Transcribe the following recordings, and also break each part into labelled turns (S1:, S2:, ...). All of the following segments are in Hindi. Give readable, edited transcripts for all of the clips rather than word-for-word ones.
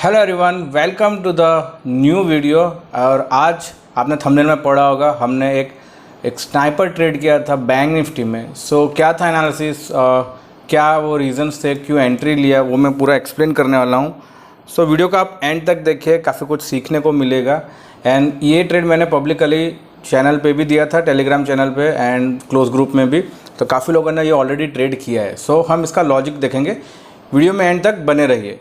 S1: Hello everyone, welcome to the new video. और आज आपने थंबनेल में पढ़ा होगा, हमने एक स्नाइपर ट्रेड किया था बैंक निफ्टी में। क्या था एनालिसिस, क्या वो रीजंस थे, क्यों एंट्री लिया, वो मैं पूरा एक्सप्लेन करने वाला हूँ। वीडियो को आप एंड तक देखिए, काफ़ी कुछ सीखने को मिलेगा। एंड ये ट्रेड मैंने पब्लिकली चैनल पे भी दिया था, टेलीग्राम चैनल पे एंड क्लोज ग्रुप में भी, तो काफ़ी लोगों ने ये ऑलरेडी ट्रेड किया है। हम इसका लॉजिक देखेंगे, वीडियो में एंड तक बने रहिए।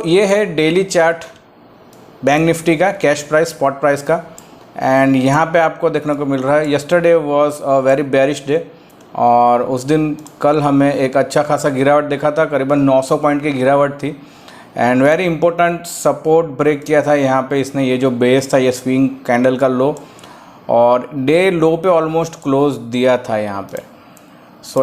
S1: ये है डेली चार्ट बैंक निफ्टी का, कैश प्राइस, स्पॉट प्राइस का। एंड यहाँ पे आपको देखने को मिल रहा है yesterday was a very bearish day, और उस दिन कल हमें एक अच्छा खासा गिरावट देखा था, करीबन 900 पॉइंट की गिरावट थी। And very important support break किया था यहाँ पे इसने, ये जो बेस था, ये स्विंग कैंडल का लो, और डे लो पे ऑलमोस्ट क्लोज दिया था यहाँ पे।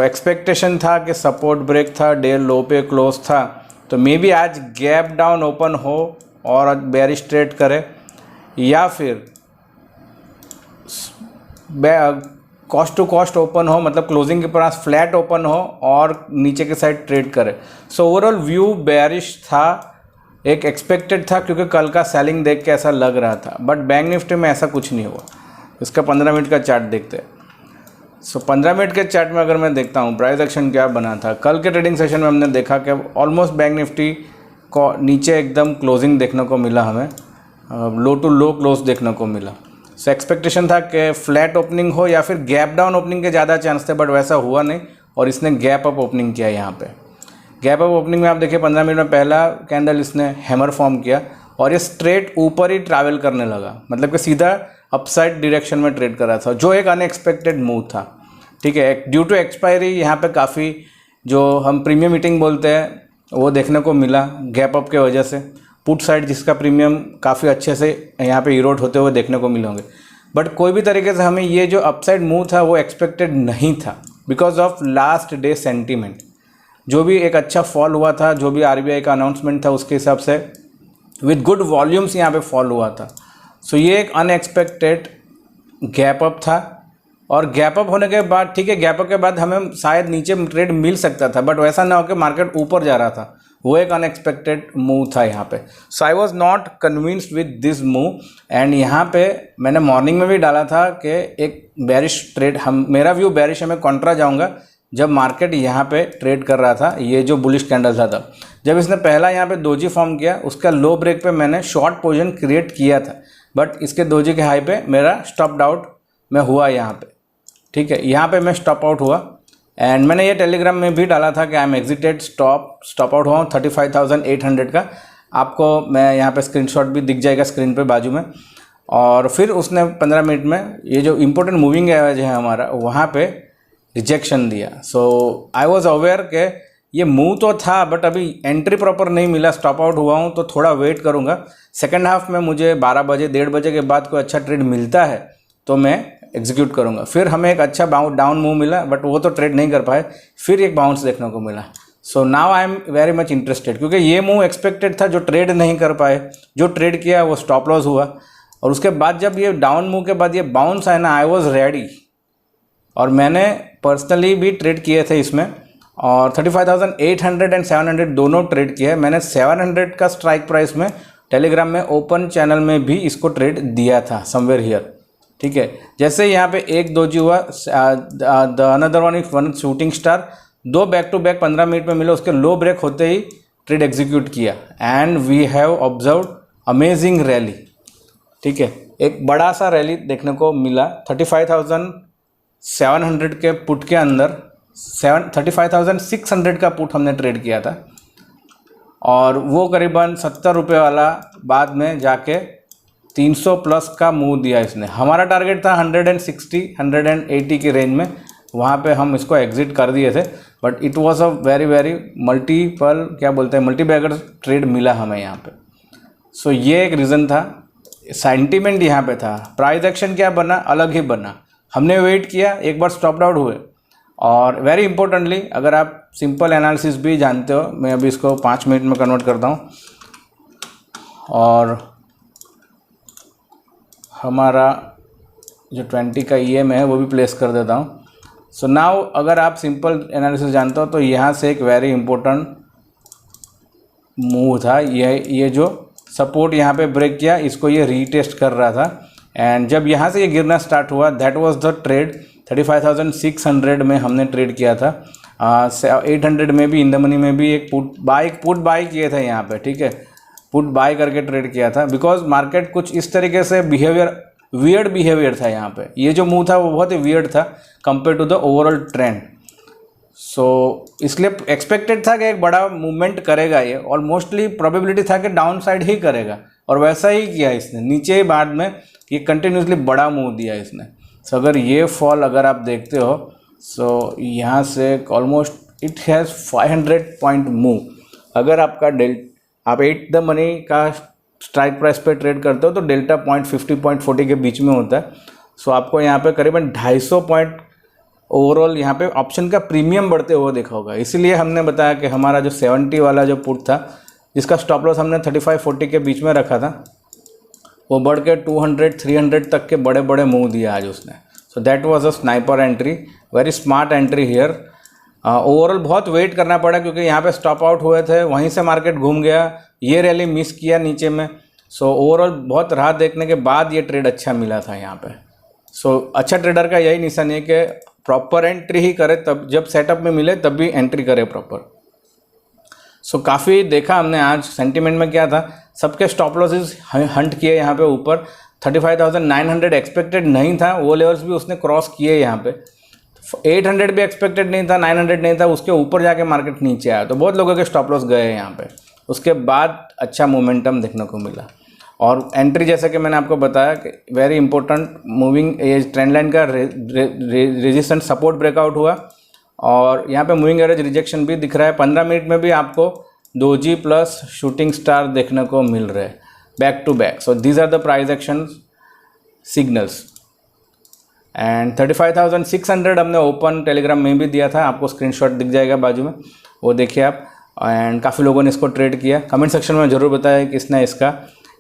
S1: एक्सपेक्टेशन था कि सपोर्ट ब्रेक था, डे लो पे क्लोज था, तो मे बी आज गैप डाउन ओपन हो और बेरिश ट्रेड करे, या फिर कॉस्ट टू कॉस्ट ओपन हो, मतलब क्लोजिंग के पास फ्लैट ओपन हो और नीचे के साइड ट्रेड करे। ओवरऑल व्यू बेरिश था, एक एक्सपेक्टेड था, क्योंकि कल का सेलिंग देख के ऐसा लग रहा था। बट बैंक निफ्टी में ऐसा कुछ नहीं हुआ। इसका 15 मिनट का चार्ट देखते हैं। 15 मिनट के चार्ट में अगर मैं देखता हूँ प्राइस एक्शन क्या बना था, कल के ट्रेडिंग सेशन में हमने देखा कि ऑलमोस्ट बैंक निफ्टी को नीचे एकदम क्लोजिंग देखने को मिला, हमें लो टू लो क्लोज देखने को मिला। एक्सपेक्टेशन था कि फ्लैट ओपनिंग हो या फिर गैप डाउन ओपनिंग के ज़्यादा चांस थे, बट वैसा हुआ नहीं, और इसने गैप अप ओपनिंग किया। यहाँ पे गैप अप ओपनिंग में आप देखिए 15 मिनट में पहला कैंडल इसने हैमर फॉर्म किया, और ये स्ट्रेट ऊपर ही ट्रैवल करने लगा, मतलब कि सीधा अपसाइड डायरेक्शन में ट्रेड कर रहा था, जो एक अनएक्सपेक्टेड मूव था। ठीक है, ड्यू टू एक्सपायरी यहाँ पे काफ़ी जो हम प्रीमियम मीटिंग बोलते हैं वो देखने को मिला गैप अप के वजह से। पुट साइड जिसका प्रीमियम काफ़ी अच्छे से यहाँ पे इरोड होते हुए देखने को मिले होंगे, बट कोई भी तरीके से हमें ये जो अपसाइड मूव था वो एक्सपेक्टेड नहीं था, because of last day sentiment. जो भी एक अच्छा फॉल हुआ था, जो भी आरबीआई का अनाउंसमेंट था, उसके हिसाब से विद गुड वॉल्यूम्स यहाँ पे फॉल हुआ था। ये एक अनएक्सपेक्टेड गैप अप था, और गैप अप होने के बाद, ठीक है, गैप अप के बाद हमें शायद नीचे ट्रेड मिल सकता था, बट वैसा ना हो कि मार्केट ऊपर जा रहा था। वो एक अनएक्सपेक्टेड मूव था यहाँ पे। I was not convinced with this move. And यहाँ पे मैंने मॉर्निंग में भी डाला था कि एक बेरिश ट्रेड, मेरा व्यू बेरिश है, मैं कॉन्ट्रा जाऊँगा जब मार्केट यहाँ पे ट्रेड कर रहा था, ये जो बुलिश कैंडल था तब। जब इसने पहला यहाँ पे दोजी फॉर्म किया, उसका लो ब्रेक पे मैंने शॉर्ट पोजीशन क्रिएट किया था, बट इसके दोजी के हाई पे मेरा स्टॉप आउट में हुआ यहाँ पे। ठीक है, यहाँ पे मैं स्टॉप आउट हुआ, एंड मैंने ये टेलीग्राम में भी डाला था कि I am exerted, stop out हुआ हूँ 35,800 का। आपको मैं यहाँ पे स्क्रीनशॉट भी दिख जाएगा स्क्रीन पे बाजू में। और फिर उसने 15 मिनट में ये जो इम्पोर्टेंट मूविंग एवरेज है हमारा, वहाँ पे रिजेक्शन दिया। आई वॉज अवेयर कि ये मूव तो था, बट अभी एंट्री प्रॉपर नहीं मिला, स्टॉप आउट हुआ हूँ, तो थोड़ा वेट करूँगा। सेकेंड हाफ में मुझे 12 बजे 1:30 बजे के बाद कोई अच्छा ट्रेड मिलता है तो मैं एग्जीक्यूट करूँगा। फिर हमें एक अच्छा डाउन मूव मिला, बट वो तो ट्रेड नहीं कर पाए, फिर एक बाउंस देखने को मिला। Now I am very much interested, क्योंकि ये मूव एक्सपेक्टेड था, जो ट्रेड नहीं कर पाए, जो ट्रेड किया वो स्टॉप लॉस हुआ। और उसके बाद जब ये डाउन मूव के बाद ये बाउंस आया ना, आई वॉज रेडी, और मैंने पर्सनली भी ट्रेड किए थे इसमें, और 35,800 एंड 700 दोनों ट्रेड किए। मैंने 700 का स्ट्राइक प्राइस में टेलीग्राम में ओपन चैनल में भी इसको ट्रेड दिया था, समवेयर हियर। ठीक है, जैसे यहाँ पे एक दोजी हुआ, the another one is one shooting star, दो बैक टू बैक 15 मिनट में मिले, उसके लो ब्रेक होते ही ट्रेड एग्जीक्यूट किया, and we have observed amazing rally. ठीक है, एक बड़ा सा रैली देखने को मिला 35,700 के पुट के अंदर। 35,600 का पुट हमने ट्रेड किया था, और वो करीबन 70 रुपये वाला बाद में जाके 300 प्लस का मूव दिया इसने। हमारा टारगेट था 160 180 की रेंज में, वहाँ पे हम इसको एग्जिट कर दिए थे, but it was a very very multiple, क्या बोलते हैं, मल्टी बैगर ट्रेड मिला हमें यहाँ पे। ये एक रीज़न था, सेंटीमेंट यहाँ पे था। प्राइस एक्शन क्या बना, अलग ही बना। हमने वेट किया, एक बार स्टॉप आउट हुए, और वेरी इंपॉर्टेंटली अगर आप सिंपल एनालिसिस भी जानते हो, मैं अभी इसको 5 मिनट में कन्वर्ट करता हूँ। और हमारा जो 20 का EM है वो भी प्लेस कर देता हूँ। सो नाउ अगर आप सिंपल एनालिसिस जानते हो तो यहाँ से एक वेरी इंपॉर्टेंट मूव था, ये जो सपोर्ट यहाँ पे ब्रेक किया, इसको ये रीटेस्ट कर रहा था एंड जब यहाँ से ये गिरना स्टार्ट हुआ, दैट वाज द ट्रेड 35,600 में हमने ट्रेड किया था। 800 में भी, इन द मनी में भी एक पुट बाय किए थे यहाँ पे, ठीक है, पुट बाय करके ट्रेड किया था बिकॉज मार्केट कुछ इस तरीके से वियर्ड बिहेवियर था यहाँ पे। ये जो मूव था वो बहुत ही वियर्ड था compare to the overall trend. So इसलिए एक्सपेक्टेड था कि एक बड़ा मूवमेंट करेगा ये, और मोस्टली प्रोबेबिलिटी था कि डाउन साइड ही करेगा, और वैसा ही किया इसने। नीचे बाद में ये कंटिन्यूसली बड़ा मूव दिया इसने। सो अगर ये फॉल अगर आप देखते हो, सो यहाँ से almost it has 500 point move. अगर आपका आप 8 द मनी का स्ट्राइक प्राइस पे ट्रेड करते हो तो डेल्टा 0.50 0.40 के बीच में होता है। सो आपको यहाँ पे करीबन 250 पॉइंट ओवरऑल यहाँ पे ऑप्शन का प्रीमियम बढ़ते हुए देखा होगा। इसीलिए हमने बताया कि हमारा जो 70 वाला जो पुट था, जिसका स्टॉप लॉस हमने 35-40 के बीच में रखा था, वो बढ़ के 200-300 तक के बड़े बड़े मूव दिया आज उसने। So that was a sniper entry, very smart entry here. Overall बहुत वेट करना पड़ा क्योंकि यहाँ पे स्टॉप आउट हुए थे, वहीं से मार्केट घूम गया, ये रैली मिस किया नीचे में। सो ओवरऑल बहुत राह देखने के बाद ये ट्रेड अच्छा मिला था यहाँ पे। सो अच्छा ट्रेडर का यही निशान है कि प्रॉपर एंट्री ही करे, तब जब सेटअप में मिले तब भी एंट्री करे प्रॉपर। सो काफ़ी देखा हमने आज सेंटीमेंट में क्या था, सबके स्टॉप लॉसेस हंट किए यहाँ पे ऊपर। 35,900 एक्सपेक्टेड नहीं था, वो लेवल्स भी उसने क्रॉस किए यहाँ पे। 800 भी एक्सपेक्टेड नहीं था, 900 नहीं था, उसके ऊपर जाके मार्केट नीचे आया, तो बहुत लोगों के स्टॉप लॉस गए यहाँ पे। उसके बाद अच्छा मोमेंटम देखने को मिला। और एंट्री जैसा कि मैंने आपको बताया कि very important moving trend line का रेजिस्टेंट सपोर्ट ब्रेकआउट हुआ, और यहाँ पे मूविंग एवरेज रिजेक्शन भी दिख रहा है। 15 मिनट में भी आपको डोजी प्लस शूटिंग स्टार देखने को मिल रहे हैं back to back. So these are the price action signals. And 35,600 हमने ओपन टेलीग्राम में भी दिया था, आपको स्क्रीनशॉट दिख जाएगा बाजू में, वो देखिए आप। एंड काफ़ी लोगों ने इसको ट्रेड किया। कमेंट सेक्शन में ज़रूर बताएं किसने इसका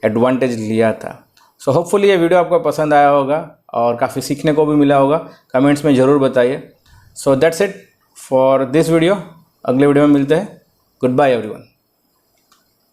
S1: एडवांटेज लिया था। सो होपफुली ये वीडियो आपको पसंद आया होगा और काफ़ी सीखने को भी मिला होगा। कमेंट्स में ज़रूर बताइए। So that's it for this video. अगले वीडियो में मिलते हैं। Goodbye everyone.